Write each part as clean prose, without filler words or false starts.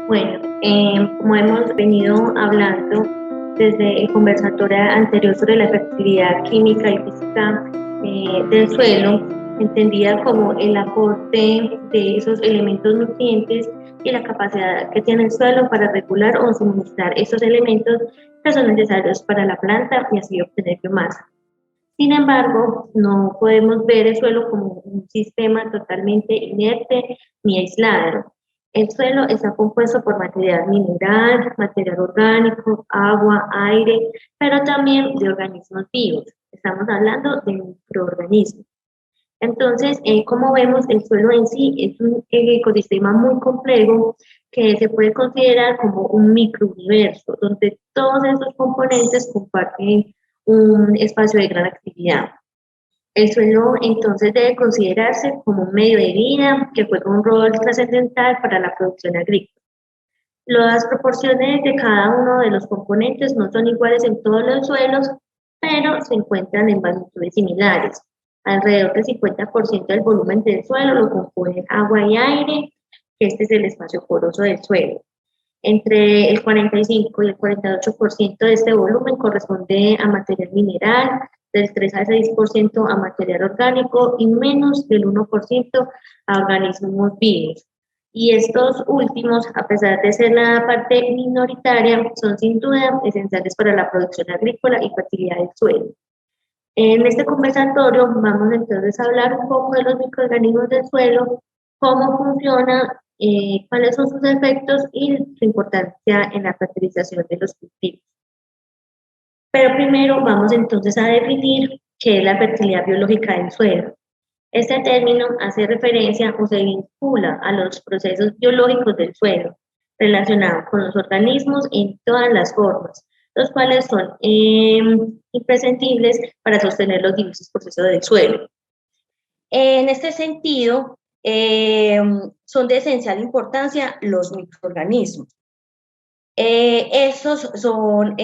Bueno, como hemos venido hablando desde el conversatorio anterior sobre la fertilidad química y física del suelo, entendida como el aporte de esos elementos nutrientes y la capacidad que tiene el suelo para regular o suministrar esos elementos que son necesarios para la planta y así obtener biomasa. Sin embargo, no podemos ver el suelo como un sistema totalmente inerte ni aislado. El suelo está compuesto por material mineral, material orgánico, agua, aire, pero también de organismos vivos. Estamos hablando de microorganismos. Entonces, como vemos, el suelo en sí es un ecosistema muy complejo que se puede considerar como un microuniverso, donde todos esos componentes comparten un espacio de gran actividad. El suelo entonces debe considerarse como un medio de vida que juega un rol trascendental para la producción agrícola. Las proporciones de cada uno de los componentes no son iguales en todos los suelos, pero se encuentran en magnitudes similares. Alrededor del 50% del volumen del suelo lo componen agua y aire, que este es el espacio poroso del suelo. Entre el 45 y el 48% de este volumen corresponde a material mineral, del 3 al 6% a material orgánico y menos del 1% a organismos vivos. Y estos últimos, a pesar de ser la parte minoritaria, son sin duda esenciales para la producción agrícola y fertilidad del suelo. En este conversatorio vamos entonces a hablar un poco de los microorganismos del suelo, cómo funciona, cuáles son sus efectos y su importancia en la fertilización de los cultivos. Pero primero vamos entonces a definir qué es la fertilidad biológica del suelo. Este término hace referencia o se vincula a los procesos biológicos del suelo, relacionados con los organismos en todas las formas, los cuales son imprescindibles para sostener los diversos procesos del suelo. En este sentido, son de esencial importancia los microorganismos. Estos son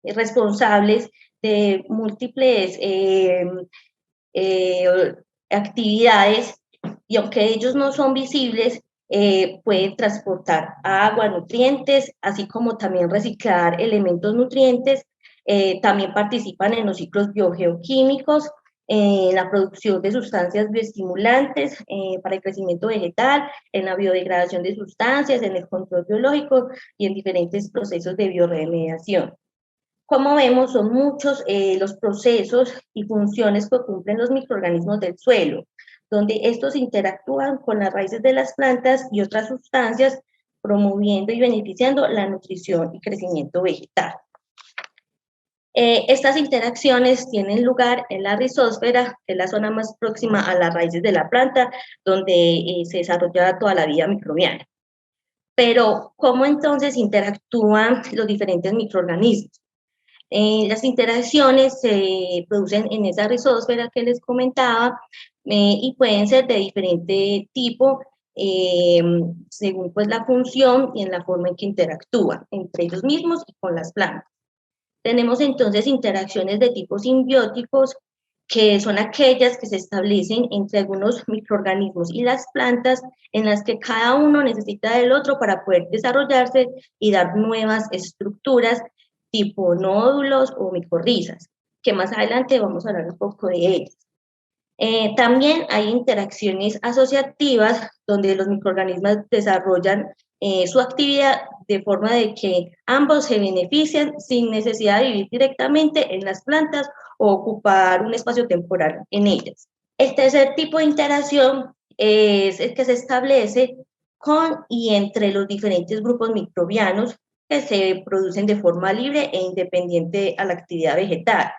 responsables de múltiples actividades y aunque ellos no son visibles, pueden transportar agua, nutrientes, así como también reciclar elementos nutrientes. También participan en los ciclos biogeoquímicos, en la producción de sustancias bioestimulantes para el crecimiento vegetal, en la biodegradación de sustancias, en el control biológico y en diferentes procesos de bioremediación. Como vemos, son muchos los procesos y funciones que cumplen los microorganismos del suelo, donde estos interactúan con las raíces de las plantas y otras sustancias, promoviendo y beneficiando la nutrición y crecimiento vegetal. Estas interacciones tienen lugar en la rizósfera, que es la zona más próxima a las raíces de la planta, donde se desarrolla toda la vida microbiana. Pero, ¿cómo entonces interactúan los diferentes microorganismos? Las interacciones se producen en esa rizósfera que les comentaba y pueden ser de diferente tipo según pues la función y en la forma en que interactúan entre ellos mismos y con las plantas. Tenemos entonces interacciones de tipo simbióticos, que son aquellas que se establecen entre algunos microorganismos y las plantas, en las que cada uno necesita del otro para poder desarrollarse y dar nuevas estructuras tipo nódulos o micorrizas, que más adelante vamos a hablar un poco de ellas. También hay interacciones asociativas donde los microorganismos desarrollan su actividad de forma de que ambos se benefician sin necesidad de vivir directamente en las plantas o ocupar un espacio temporal en ellas. El tercer tipo de interacción es el que se establece con y entre los diferentes grupos microbianos que se producen de forma libre e independiente a la actividad vegetal.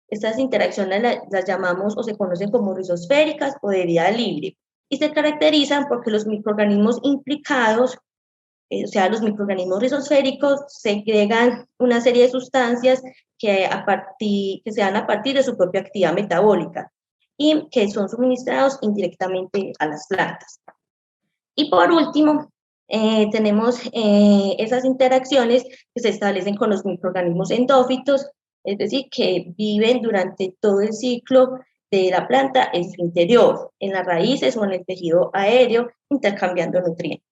Estas interacciones las llamamos o se conocen como rizosféricas o de vida libre y se caracterizan porque los microorganismos implicados, o sea, los microorganismos rizosféricos, segregan una serie de sustancias que se dan a partir de su propia actividad metabólica y que son suministrados indirectamente a las plantas. Y por último, tenemos esas interacciones que se establecen con los microorganismos endófitos, es decir, que viven durante todo el ciclo de la planta en su interior, en las raíces o en el tejido aéreo, intercambiando nutrientes.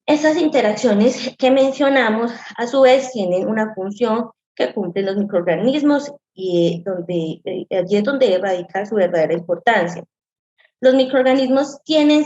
Estas interacciones que mencionamos, a su vez, tienen una función que cumplen los microorganismos y allí es donde radica su verdadera importancia. Los microorganismos tienen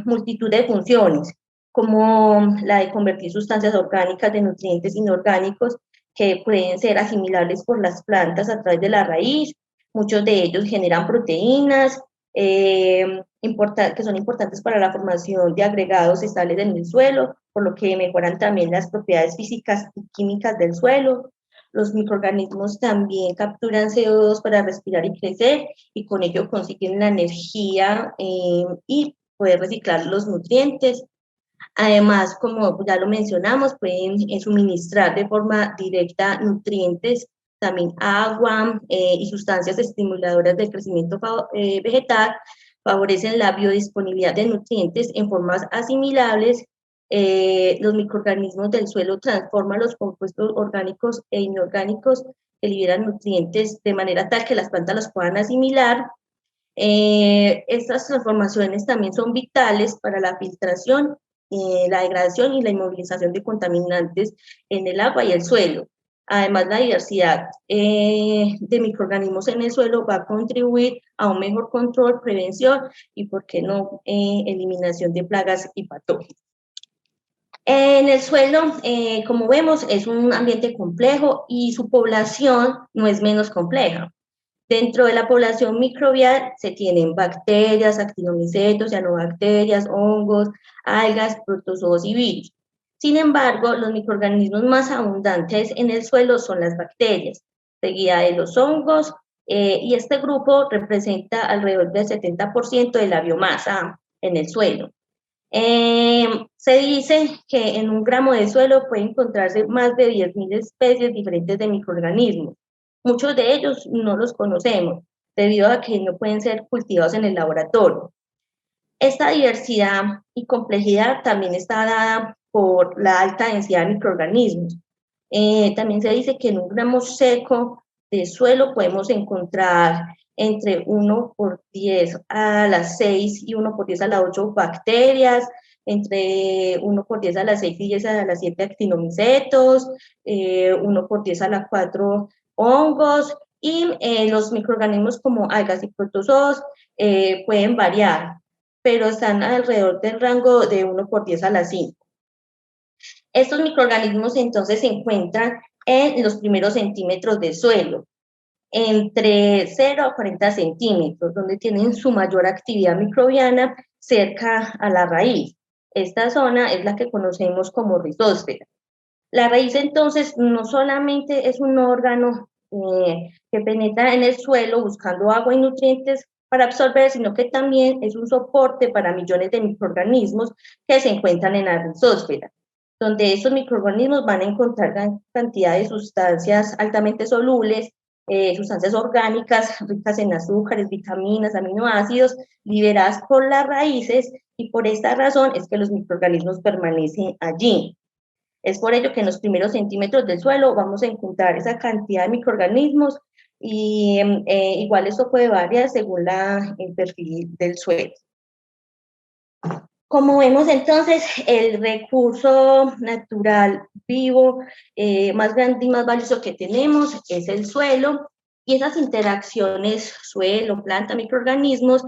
multitud de funciones, como la de convertir sustancias orgánicas de nutrientes inorgánicos que pueden ser asimilables por las plantas a través de la raíz. Muchos de ellos generan proteínas que son importantes para la formación de agregados estables en el suelo, por lo que mejoran también las propiedades físicas y químicas del suelo. Los microorganismos también capturan CO2 para respirar y crecer, y con ello consiguen la energía y poder reciclar los nutrientes. Además, como ya lo mencionamos, pueden suministrar de forma directa nutrientes, también agua y sustancias estimuladoras del crecimiento vegetal, favorecen la biodisponibilidad de nutrientes en formas asimilables. Los microorganismos del suelo transforman los compuestos orgánicos e inorgánicos que liberan nutrientes de manera tal que las plantas los puedan asimilar. Estas transformaciones también son vitales para la filtración, la degradación y la inmovilización de contaminantes en el agua y el suelo. Además, la diversidad de microorganismos en el suelo va a contribuir a un mejor control, prevención y, por qué no, eliminación de plagas y patógenos. En el suelo, como vemos, es un ambiente complejo y su población no es menos compleja. Dentro de la población microbial se tienen bacterias, actinomicetos, cianobacterias, hongos, algas, protozoos y virus. Sin embargo, los microorganismos más abundantes en el suelo son las bacterias, seguida de los hongos, y este grupo representa alrededor del 70% de la biomasa en el suelo. Se dice que en un gramo de suelo puede encontrarse más de 10.000 especies diferentes de microorganismos. Muchos de ellos no los conocemos, debido a que no pueden ser cultivados en el laboratorio. Esta diversidad y complejidad también está dada por la alta densidad de microorganismos. También se dice que en un gramo seco de suelo podemos encontrar entre 1 por 10 a las 6 y 1 por 10 a las 8 bacterias, entre 1 por 10 a las 6 y 10 a las 7 actinomicetos, 1 por 10 a las 4 hongos, y los microorganismos como algas y protozoos pueden variar, pero están alrededor del rango de 1 por 10 a las 5. Estos microorganismos entonces se encuentran en los primeros centímetros del suelo, entre 0 a 40 centímetros, donde tienen su mayor actividad microbiana cerca a la raíz. Esta zona es la que conocemos como rizósfera. La raíz entonces no solamente es un órgano que penetra en el suelo buscando agua y nutrientes para absorber, sino que también es un soporte para millones de microorganismos que se encuentran en la rizósfera, donde estos microorganismos van a encontrar gran cantidad de sustancias altamente solubles, sustancias orgánicas ricas en azúcares, vitaminas, aminoácidos, liberadas por las raíces, y por esta razón es que los microorganismos permanecen allí. Es por ello que en los primeros centímetros del suelo vamos a encontrar esa cantidad de microorganismos, y igual esto puede variar según el perfil del suelo. Como vemos entonces, el recurso natural vivo más grande y más valioso que tenemos es el suelo, y esas interacciones suelo, planta, microorganismos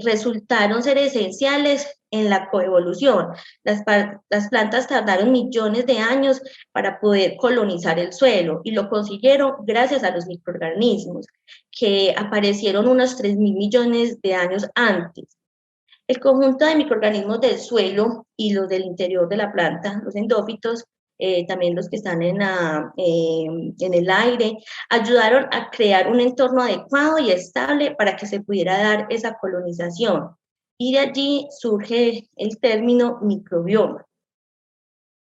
resultaron ser esenciales en la coevolución. Las plantas tardaron millones de años para poder colonizar el suelo, y lo consiguieron gracias a los microorganismos, que aparecieron unos 3.000 millones de años antes. El conjunto de microorganismos del suelo y los del interior de la planta, los endófitos, también los que están en el aire, ayudaron a crear un entorno adecuado y estable para que se pudiera dar esa colonización. Y de allí surge el término microbioma.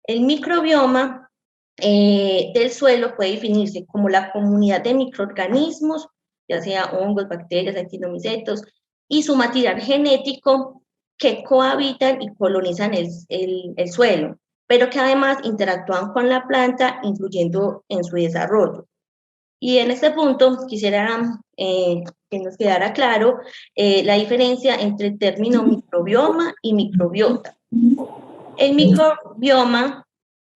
El microbioma del suelo puede definirse como la comunidad de microorganismos, ya sea hongos, bacterias, actinomicetos, y su material genético, que cohabitan y colonizan el suelo, pero que además interactúan con la planta, influyendo en su desarrollo. Y en este punto quisiera que nos quedara claro la diferencia entre el término microbioma y microbiota. El microbioma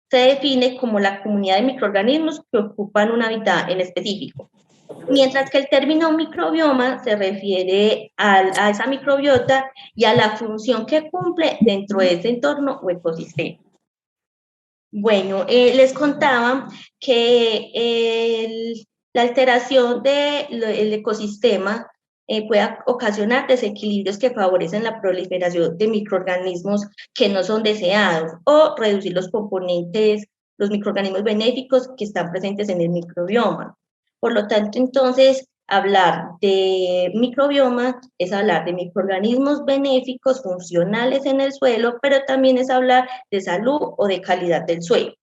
se define como la comunidad de microorganismos que ocupan un hábitat en específico, mientras que el término microbioma se refiere a esa microbiota y a la función que cumple dentro de ese entorno o ecosistema. Bueno, les contaba que la alteración del ecosistema puede ocasionar desequilibrios que favorecen la proliferación de microorganismos que no son deseados o reducir los componentes, los microorganismos benéficos que están presentes en el microbioma. Por lo tanto, entonces, hablar de microbioma es hablar de microorganismos benéficos, funcionales en el suelo, pero también es hablar de salud o de calidad del suelo.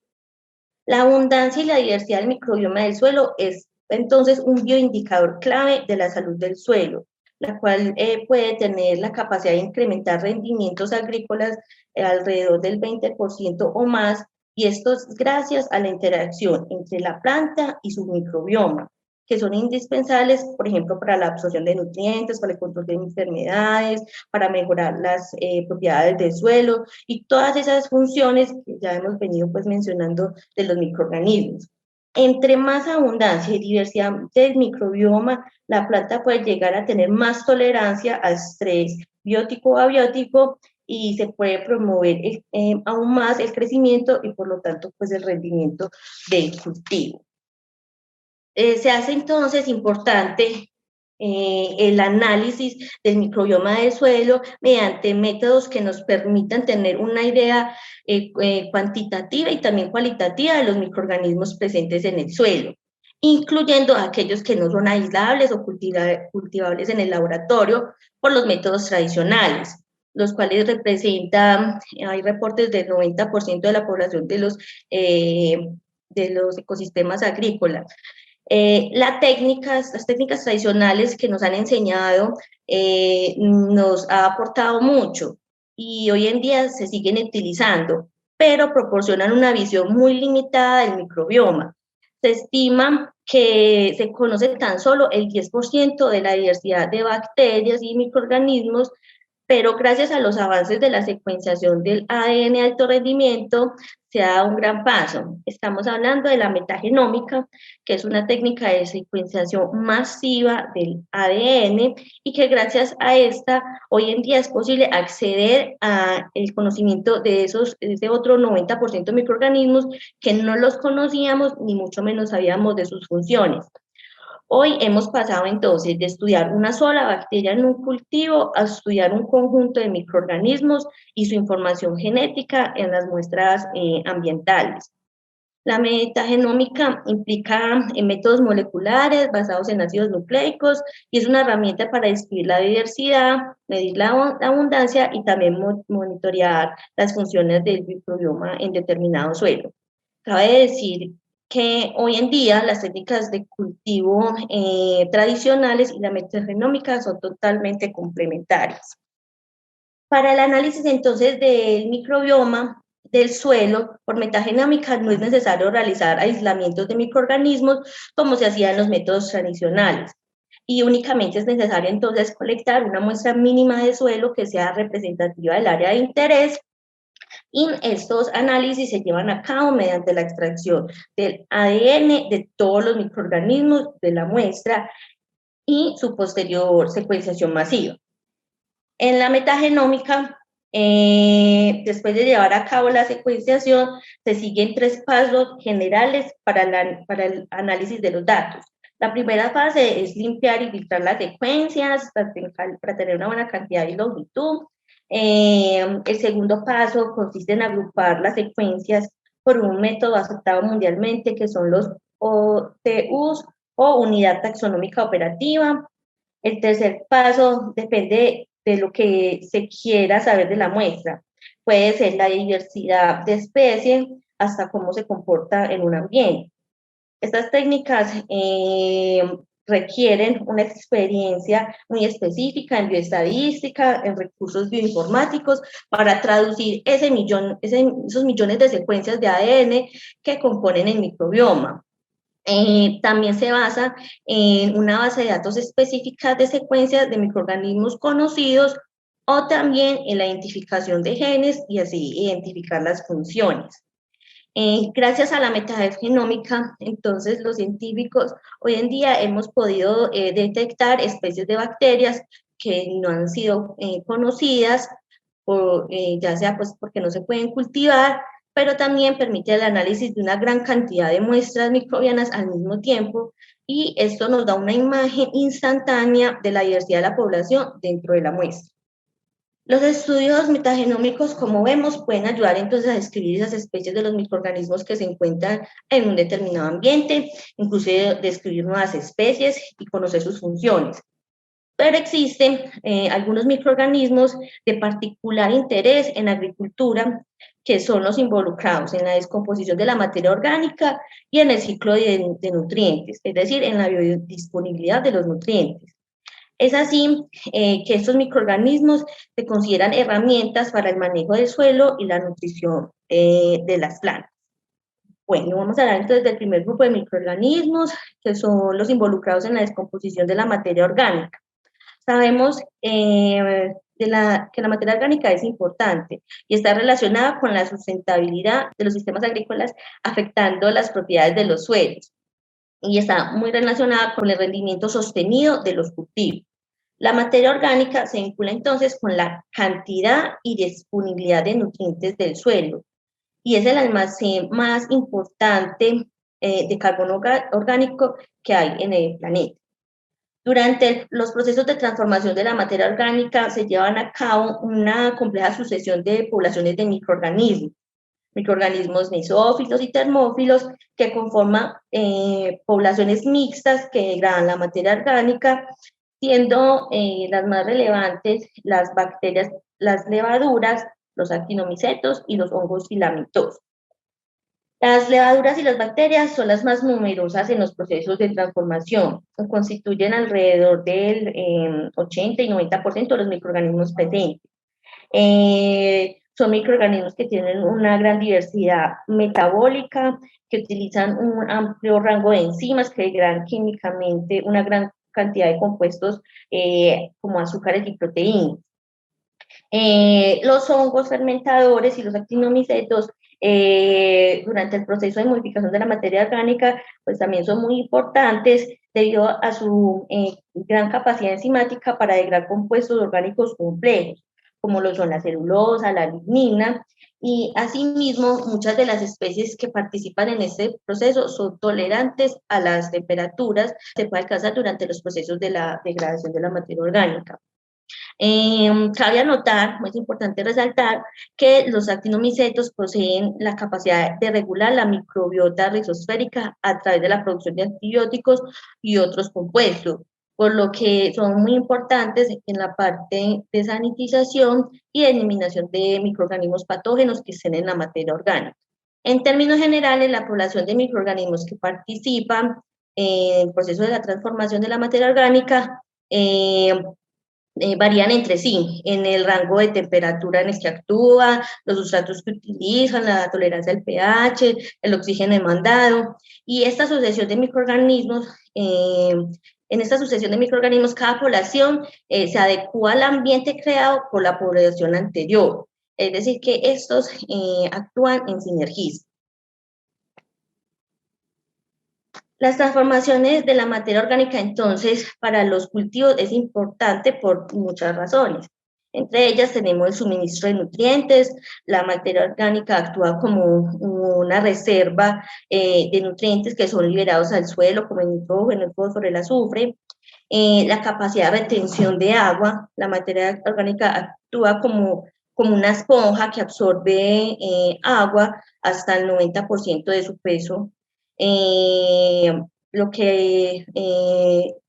La abundancia y la diversidad del microbioma del suelo es entonces un bioindicador clave de la salud del suelo, la cual puede tener la capacidad de incrementar rendimientos agrícolas alrededor del 20% o más, y esto es gracias a la interacción entre la planta y su microbioma, que son indispensables, por ejemplo, para la absorción de nutrientes, para el control de enfermedades, para mejorar las propiedades del suelo y todas esas funciones que ya hemos venido pues mencionando de los microorganismos. Entre más abundancia y diversidad del microbioma, la planta puede llegar a tener más tolerancia al estrés biótico o abiótico y se puede promover aún más el crecimiento y por lo tanto pues el rendimiento del cultivo. Se hace entonces importante el análisis del microbioma del suelo mediante métodos que nos permitan tener una idea cuantitativa y también cualitativa de los microorganismos presentes en el suelo, incluyendo aquellos que no son aislables o cultivables en el laboratorio por los métodos tradicionales, los cuales representan, hay reportes del 90% de la población de los ecosistemas agrícolas. Las técnicas tradicionales que nos han enseñado nos ha aportado mucho y hoy en día se siguen utilizando, pero proporcionan una visión muy limitada del microbioma. Se estima que se conoce tan solo el 10% de la diversidad de bacterias y microorganismos, pero gracias a los avances de la secuenciación del ADN de alto rendimiento se ha dado un gran paso. Estamos hablando de la metagenómica, que es una técnica de secuenciación masiva del ADN y que gracias a esta hoy en día es posible acceder al conocimiento de ese otro 90% de microorganismos que no los conocíamos ni mucho menos sabíamos de sus funciones. Hoy hemos pasado entonces de estudiar una sola bacteria en un cultivo a estudiar un conjunto de microorganismos y su información genética en las muestras ambientales. La metagenómica implica métodos moleculares basados en ácidos nucleicos y es una herramienta para describir la diversidad, medir la abundancia y también monitorear las funciones del microbioma en determinado suelo. Cabe decir que hoy en día las técnicas de cultivo tradicionales y la metagenómica son totalmente complementarias. Para el análisis entonces del microbioma del suelo por metagenómica no es necesario realizar aislamientos de microorganismos como se hacía en los métodos tradicionales y únicamente es necesario entonces colectar una muestra mínima de suelo que sea representativa del área de interés. Y estos análisis se llevan a cabo mediante la extracción del ADN de todos los microorganismos de la muestra y su posterior secuenciación masiva. En la metagenómica, después de llevar a cabo la secuenciación, se siguen 3 pasos generales para el análisis de los datos. La primera fase es limpiar y filtrar las secuencias para tener una buena cantidad y longitud. El segundo paso consiste en agrupar las secuencias por un método aceptado mundialmente, que son los OTUs o Unidad Taxonómica Operativa. El tercer paso depende de lo que se quiera saber de la muestra. Puede ser la diversidad de especies hasta cómo se comporta en un ambiente. Estas técnicas requieren una experiencia muy específica en bioestadística, en recursos bioinformáticos, para traducir esos millones de secuencias de ADN que componen el microbioma. También se basa en una base de datos específica de secuencias de microorganismos conocidos o también en la identificación de genes y así identificar las funciones. Gracias a la metagenómica, entonces los científicos hoy en día hemos podido detectar especies de bacterias que no han sido conocidas, ya sea pues porque no se pueden cultivar, pero también permite el análisis de una gran cantidad de muestras microbianas al mismo tiempo, y esto nos da una imagen instantánea de la diversidad de la población dentro de la muestra. Los estudios metagenómicos, como vemos, pueden ayudar entonces a describir esas especies de los microorganismos que se encuentran en un determinado ambiente, inclusive describir nuevas especies y conocer sus funciones. Pero existen algunos microorganismos de particular interés en agricultura, que son los involucrados en la descomposición de la materia orgánica y en el ciclo de nutrientes, es decir, en la biodisponibilidad de los nutrientes. Es así que estos microorganismos se consideran herramientas para el manejo del suelo y la nutrición de las plantas. Bueno, vamos a hablar entonces del primer grupo de microorganismos, que son los involucrados en la descomposición de la materia orgánica. Sabemos que la materia orgánica es importante y está relacionada con la sustentabilidad de los sistemas agrícolas, afectando las propiedades de los suelos, y está muy relacionada con el rendimiento sostenido de los cultivos. La materia orgánica se vincula entonces con la cantidad y disponibilidad de nutrientes del suelo, y es el almacén más importante de carbono orgánico que hay en el planeta. Durante los procesos de transformación de la materia orgánica se llevan a cabo una compleja sucesión de poblaciones de microorganismos mesófilos y termófilos, que conforman poblaciones mixtas que degradan la materia orgánica, siendo las más relevantes las bacterias, las levaduras, los actinomicetos y los hongos filamentosos. Las levaduras y las bacterias son las más numerosas en los procesos de transformación, constituyen alrededor del 80 y 90% de los microorganismos presentes. Son microorganismos que tienen una gran diversidad metabólica, que utilizan un amplio rango de enzimas que degradan químicamente una gran cantidad de compuestos como azúcares y proteínas. Los hongos fermentadores y los actinomicetos durante el proceso de modificación de la materia orgánica, pues también son muy importantes debido a su gran capacidad enzimática para degradar compuestos orgánicos complejos, como lo son la celulosa, la lignina, y asimismo muchas de las especies que participan en este proceso son tolerantes a las temperaturas que se puede alcanzar durante los procesos de la degradación de la materia orgánica. Cabe anotar, es importante resaltar, que los actinomicetos poseen la capacidad de regular la microbiota rizosférica a través de la producción de antibióticos y otros compuestos, por lo que son muy importantes en la parte de sanitización y de eliminación de microorganismos patógenos que estén en la materia orgánica. En términos generales, la población de microorganismos que participan en el proceso de la transformación de la materia orgánica varían entre sí en el rango de temperatura en el que actúa, los sustratos que utilizan, la tolerancia al pH, el oxígeno demandado, y esta sucesión de microorganismos, en esta sucesión de microorganismos, cada población se adecua al ambiente creado por la población anterior, es decir, que estos actúan en sinergismo. Las transformaciones de la materia orgánica, entonces, para los cultivos es importante por muchas razones. Entre ellas tenemos el suministro de nutrientes. La materia orgánica actúa como una reserva de nutrientes que son liberados al suelo, como el nitrógeno, el fósforo, el azufre. La capacidad de retención de agua. La materia orgánica actúa como una esponja que absorbe agua hasta el 90% de su peso, lo que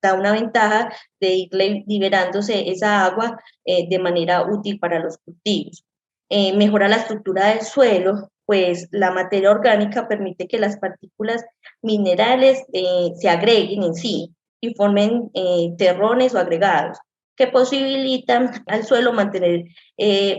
da una ventaja de ir liberándose esa agua de manera útil para los cultivos. Mejora la estructura del suelo, pues la materia orgánica permite que las partículas minerales se agreguen en sí y formen terrones o agregados, que posibilitan al suelo mantener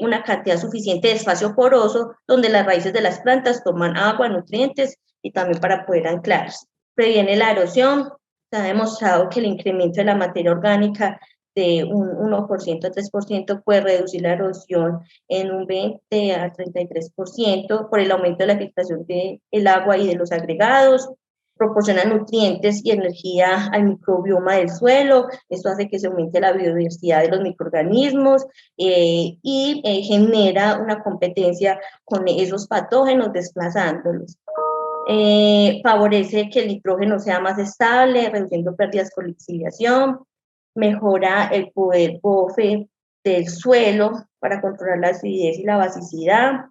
una cantidad suficiente de espacio poroso donde las raíces de las plantas toman agua, nutrientes y también para poder anclarse. Previene la erosión. Se ha demostrado que el incremento de la materia orgánica de un 1% a 3% puede reducir la erosión en un 20 a 33% por el aumento de la filtración del agua y de los agregados. Proporciona nutrientes y energía al microbioma del suelo. Esto hace que se aumente la biodiversidad de los microorganismos y genera una competencia con esos patógenos desplazándolos. Favorece que el nitrógeno sea más estable, reduciendo pérdidas con lixiviación, mejora el poder BOFE del suelo para controlar la acidez y la basicidad,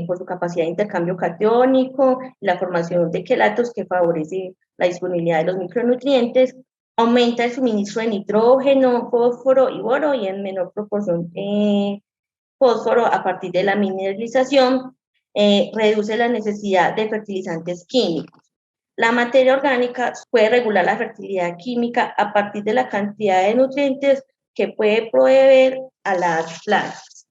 por su capacidad de intercambio catiónico, la formación de quelatos que favorece la disponibilidad de los micronutrientes, aumenta el suministro de nitrógeno, fósforo y boro y en menor proporción fósforo a partir de la mineralización, reduce la necesidad de fertilizantes químicos. La materia orgánica puede regular la fertilidad química a partir de la cantidad de nutrientes que puede proveer a las plantas.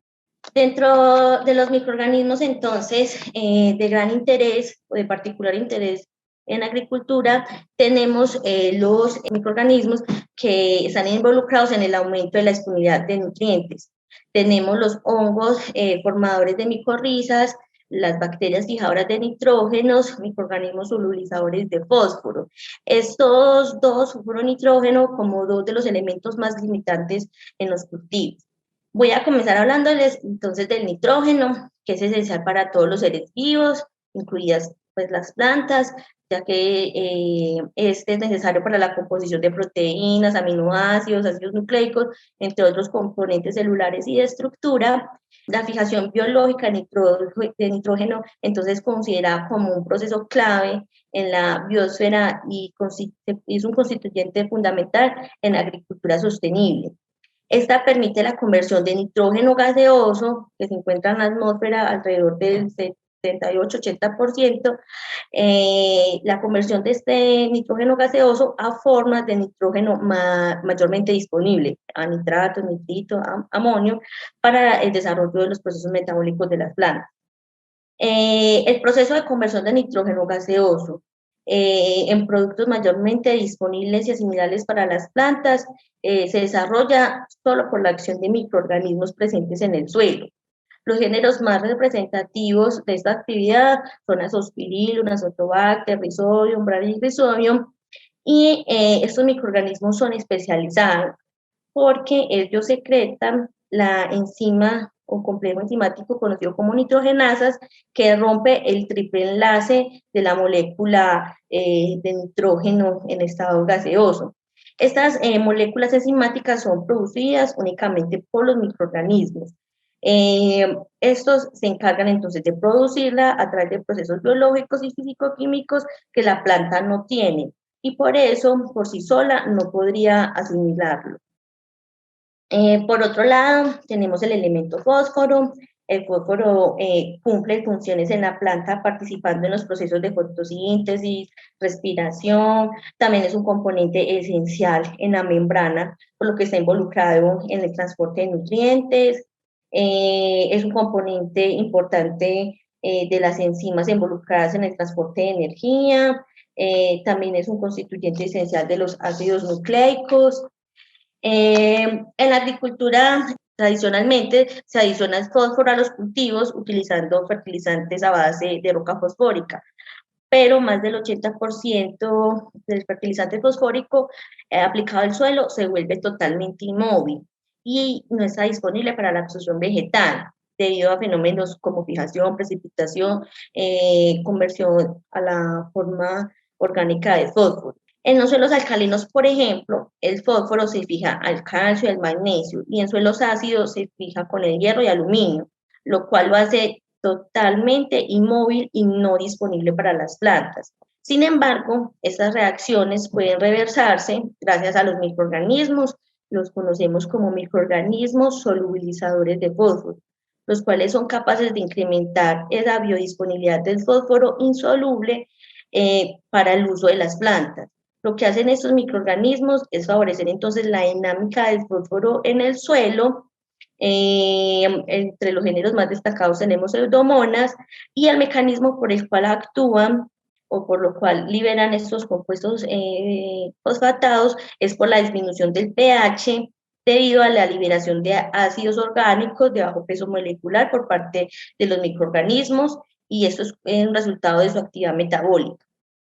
Dentro de los microorganismos, entonces, de gran interés o de particular interés en agricultura, tenemos los microorganismos que están involucrados en el aumento de la disponibilidad de nutrientes. Tenemos los hongos formadores de micorrizas, las bacterias fijadoras de nitrógenos, microorganismos solubilizadores de fósforo. Estos dos, fósforo y nitrógeno, como dos de los elementos más limitantes en los cultivos. Voy a comenzar hablándoles entonces del nitrógeno, que es esencial para todos los seres vivos, incluidas pues las plantas, ya que este es necesario para la composición de proteínas, aminoácidos, ácidos nucleicos, entre otros componentes celulares y de estructura. La fijación biológica de nitrógeno entonces considera como un proceso clave en la biosfera y es un constituyente fundamental en la agricultura sostenible. Esta permite la conversión de nitrógeno gaseoso, que se encuentra en la atmósfera alrededor del 78-80%, la conversión de este nitrógeno gaseoso a formas de nitrógeno mayormente disponible, a nitrato, nitrito, amonio, para el desarrollo de los procesos metabólicos de las plantas. El proceso de conversión de nitrógeno gaseoso en productos mayormente disponibles y asimilables para las plantas se desarrolla solo por la acción de microorganismos presentes en el suelo. Los géneros más representativos de esta actividad son Azospirillum, Azotobacter, Rhizobium, Bradyrhizobium, y estos microorganismos son especializados porque ellos secretan la enzima o complejo enzimático conocido como nitrogenasas, que rompe el triple enlace de la molécula de nitrógeno en estado gaseoso. Estas moléculas enzimáticas son producidas únicamente por los microorganismos. Estos se encargan entonces de producirla a través de procesos biológicos y físico-químicos que la planta no tiene, y por eso, por sí sola, no podría asimilarlo. Por otro lado, tenemos el elemento fósforo. El fósforo cumple funciones en la planta participando en los procesos de fotosíntesis, respiración. También es un componente esencial en la membrana, por lo que está involucrado en el transporte de nutrientes. Es un componente importante de las enzimas involucradas en el transporte de energía. También es un constituyente esencial de los ácidos nucleicos. En la agricultura tradicionalmente se adiciona el fósforo a los cultivos utilizando fertilizantes a base de roca fosfórica, pero más del 80% del fertilizante fosfórico aplicado al suelo se vuelve totalmente inmóvil y no está disponible para la absorción vegetal debido a fenómenos como fijación, precipitación, conversión a la forma orgánica de fósforo. En los suelos alcalinos, por ejemplo, el fósforo se fija al calcio y al magnesio, y en suelos ácidos se fija con el hierro y aluminio, lo cual lo hace totalmente inmóvil y no disponible para las plantas. Sin embargo, estas reacciones pueden reversarse gracias a los microorganismos, los conocemos como microorganismos solubilizadores de fósforo, los cuales son capaces de incrementar esa biodisponibilidad del fósforo insoluble para el uso de las plantas. Lo que hacen estos microorganismos es favorecer entonces la dinámica del fósforo en el suelo. Entre los géneros más destacados tenemos Pseudomonas, y el mecanismo por el cual actúan o por lo cual liberan estos compuestos fosfatados es por la disminución del pH debido a la liberación de ácidos orgánicos de bajo peso molecular por parte de los microorganismos, y esto es un resultado de su actividad metabólica,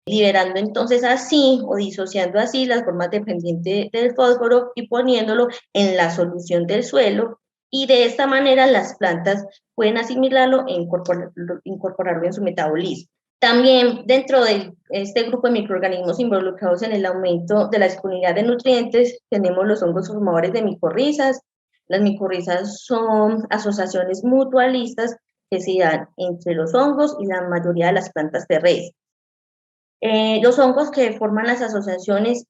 liberando entonces así o disociando así las formas dependientes del fósforo y poniéndolo en la solución del suelo, y de esta manera las plantas pueden asimilarlo e incorporarlo en su metabolismo. También dentro de este grupo de microorganismos involucrados en el aumento de la disponibilidad de nutrientes tenemos los hongos formadores de micorrizas. Las micorrizas son asociaciones mutualistas que se dan entre los hongos y la mayoría de las plantas terrestres. Los hongos que forman las asociaciones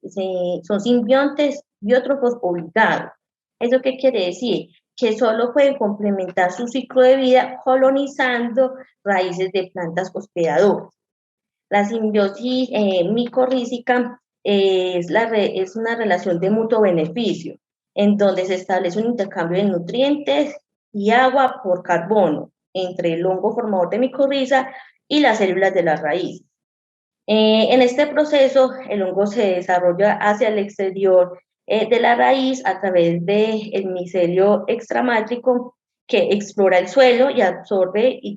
son simbiontes, biótrofos obligados. ¿Eso qué quiere decir? Que solo pueden complementar su ciclo de vida colonizando raíces de plantas hospedadoras. La simbiosis micorrízica es una relación de mutuo beneficio, en donde se establece un intercambio de nutrientes y agua por carbono entre el hongo formador de micorriza y las células de la raíz. En este proceso, el hongo se desarrolla hacia el exterior de la raíz a través del micelio extramátrico, que explora el suelo y absorbe y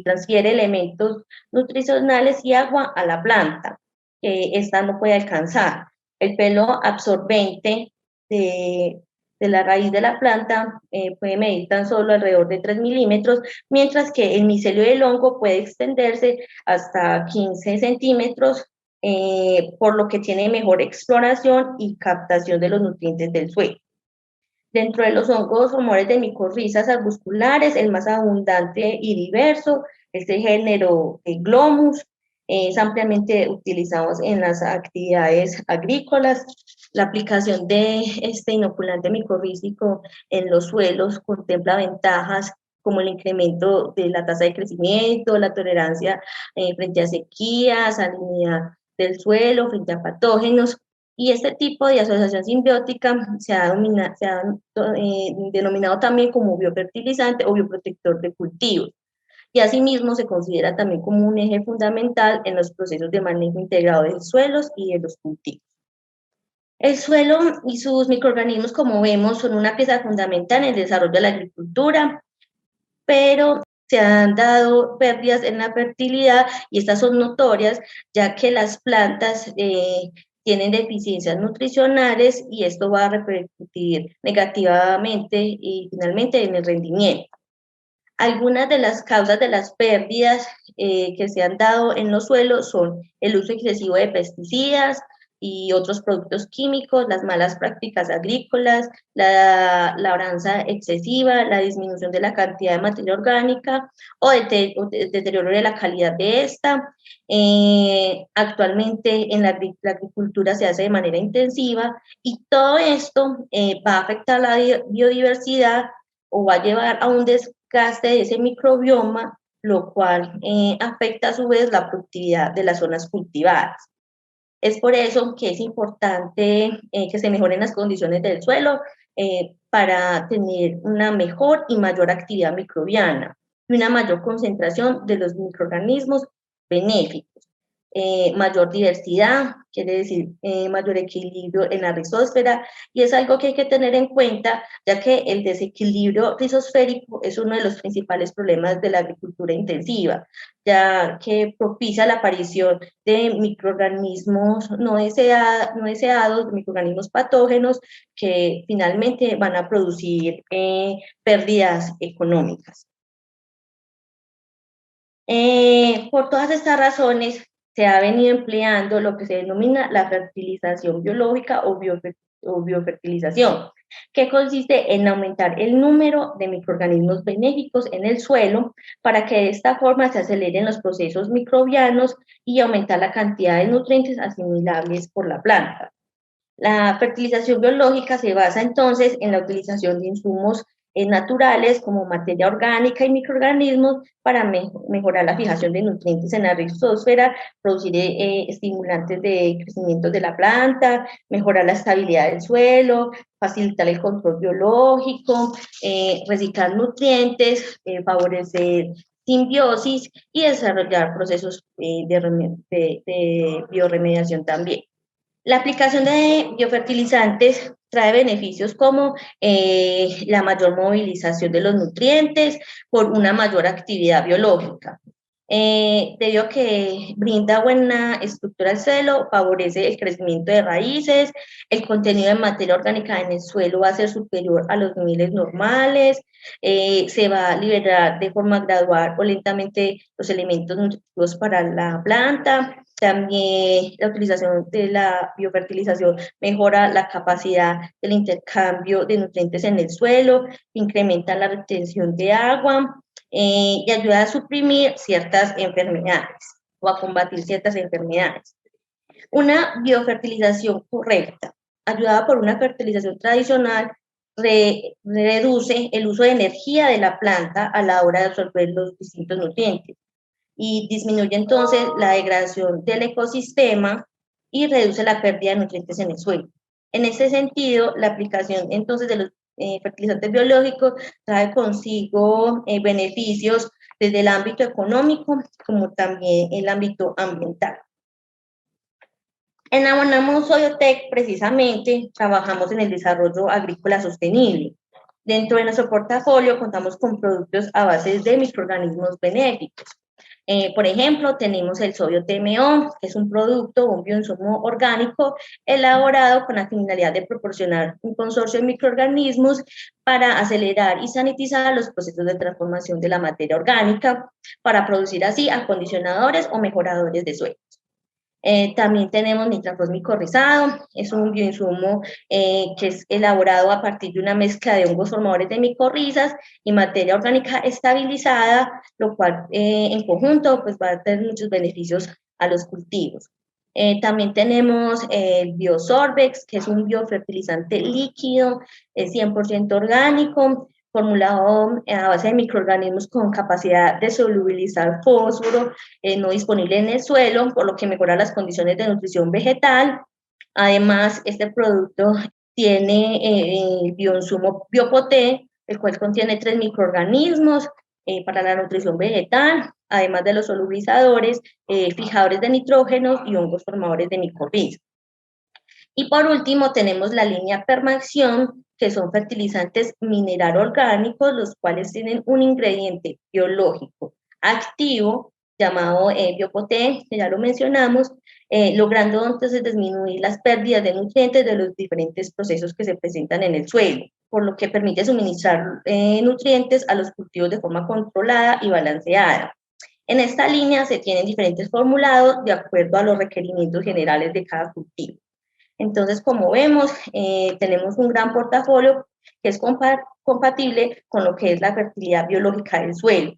transfiere elementos nutricionales y agua a la planta, que esta no puede alcanzar. El pelo absorbente de la raíz de la planta puede medir tan solo alrededor de 3 milímetros, mientras que el micelio del hongo puede extenderse hasta 15 centímetros, por lo que tiene mejor exploración y captación de los nutrientes del suelo. Dentro de los hongos formadores de micorrizas arbusculares, el más abundante y diverso es el género Glomus, es ampliamente utilizado en las actividades agrícolas. La aplicación de este inoculante micorrízico en los suelos contempla ventajas como el incremento de la tasa de crecimiento, la tolerancia frente a sequías, salinidad del suelo, frente a patógenos. Y este tipo de asociación simbiótica se ha denominado también como biofertilizante o bioprotector de cultivos. Y asimismo se considera también como un eje fundamental en los procesos de manejo integrado de suelos y de los cultivos. El suelo y sus microorganismos, como vemos, son una pieza fundamental en el desarrollo de la agricultura, pero se han dado pérdidas en la fertilidad y estas son notorias, ya que las plantas tienen deficiencias nutricionales y esto va a repercutir negativamente y finalmente en el rendimiento. Algunas de las causas de las pérdidas que se han dado en los suelos son el uso excesivo de pesticidas y otros productos químicos, las malas prácticas agrícolas, la labranza excesiva, la disminución de la cantidad de materia orgánica o el deterioro de la calidad de esta. Actualmente en la agricultura se hace de manera intensiva y todo esto va a afectar la biodiversidad o va a llevar a un desgaste de ese microbioma, lo cual afecta a su vez la productividad de las zonas cultivadas. Es por eso que es importante que se mejoren las condiciones del suelo para tener una mejor y mayor actividad microbiana y una mayor concentración de los microorganismos benéficos. Mayor diversidad, quiere decir mayor equilibrio en la rizósfera, y es algo que hay que tener en cuenta, ya que el desequilibrio rizosférico es uno de los principales problemas de la agricultura intensiva, ya que propicia la aparición de microorganismos no deseados, microorganismos patógenos, que finalmente van a producir pérdidas económicas. Por todas estas razones, se ha venido empleando lo que se denomina la fertilización biológica o biofertilización, que consiste en aumentar el número de microorganismos benéficos en el suelo para que de esta forma se aceleren los procesos microbianos y aumentar la cantidad de nutrientes asimilables por la planta. La fertilización biológica se basa entonces en la utilización de insumos naturales como materia orgánica y microorganismos para mejorar la fijación de nutrientes en la rizósfera, producir estimulantes de crecimiento de la planta, mejorar la estabilidad del suelo, facilitar el control biológico, reciclar nutrientes, favorecer simbiosis y desarrollar procesos de bioremediación también. La aplicación de biofertilizantes trae beneficios como la mayor movilización de los nutrientes por una mayor actividad biológica. Debido a que brinda buena estructura al suelo, favorece el crecimiento de raíces, el contenido de materia orgánica en el suelo va a ser superior a los niveles normales, se va a liberar de forma gradual o lentamente los elementos nutritivos para la planta. También la utilización de la biofertilización mejora la capacidad del intercambio de nutrientes en el suelo, incrementa la retención de agua, y ayuda a suprimir ciertas enfermedades o a combatir ciertas enfermedades. Una biofertilización correcta, ayudada por una fertilización tradicional, reduce el uso de energía de la planta a la hora de absorber los distintos nutrientes y disminuye entonces la degradación del ecosistema y reduce la pérdida de nutrientes en el suelo. En ese sentido, la aplicación entonces de los fertilizantes biológicos trae consigo beneficios desde el ámbito económico como también el ámbito ambiental. En Abonamos Soyotec, precisamente, trabajamos en el desarrollo agrícola sostenible. Dentro de nuestro portafolio contamos con productos a base de microorganismos benéficos. Por ejemplo, tenemos el sodio TMO, que es un producto, un bioinsumo orgánico elaborado con la finalidad de proporcionar un consorcio de microorganismos para acelerar y sanitizar los procesos de transformación de la materia orgánica, para producir así acondicionadores o mejoradores de suelos. También tenemos nitrafos micorrizado, es un bioinsumo que es elaborado a partir de una mezcla de hongos formadores de micorrizas y materia orgánica estabilizada, lo cual en conjunto pues, va a tener muchos beneficios a los cultivos. También tenemos el Biosorbex, que es un biofertilizante líquido, es 100% orgánico, formulado a base de microorganismos con capacidad de solubilizar fósforo no disponible en el suelo, por lo que mejora las condiciones de nutrición vegetal. Además, este producto tiene el bioinsumo Biopoté, el cual contiene 3 microorganismos para la nutrición vegetal, además de los solubilizadores, fijadores de nitrógeno y hongos formadores de micorrizas. Y por último tenemos la línea Permaacción, que son fertilizantes mineral orgánicos, los cuales tienen un ingrediente biológico activo llamado Biopoté, que ya lo mencionamos, logrando entonces disminuir las pérdidas de nutrientes de los diferentes procesos que se presentan en el suelo, por lo que permite suministrar nutrientes a los cultivos de forma controlada y balanceada. En esta línea se tienen diferentes formulados de acuerdo a los requerimientos generales de cada cultivo. Entonces, como vemos, tenemos un gran portafolio que es compatible con lo que es la fertilidad biológica del suelo,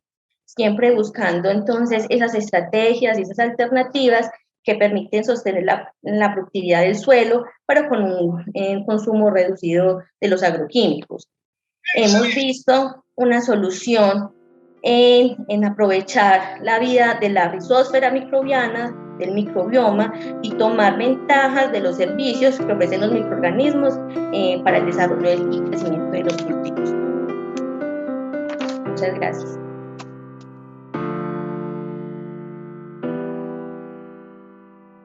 siempre buscando entonces esas estrategias y esas alternativas que permiten sostener la productividad del suelo, pero con un consumo reducido de los agroquímicos. Hemos visto una solución en aprovechar la vida de la rizósfera microbiana, del microbioma, y tomar ventajas de los servicios que ofrecen los microorganismos para el desarrollo y crecimiento de los cultivos. Muchas gracias.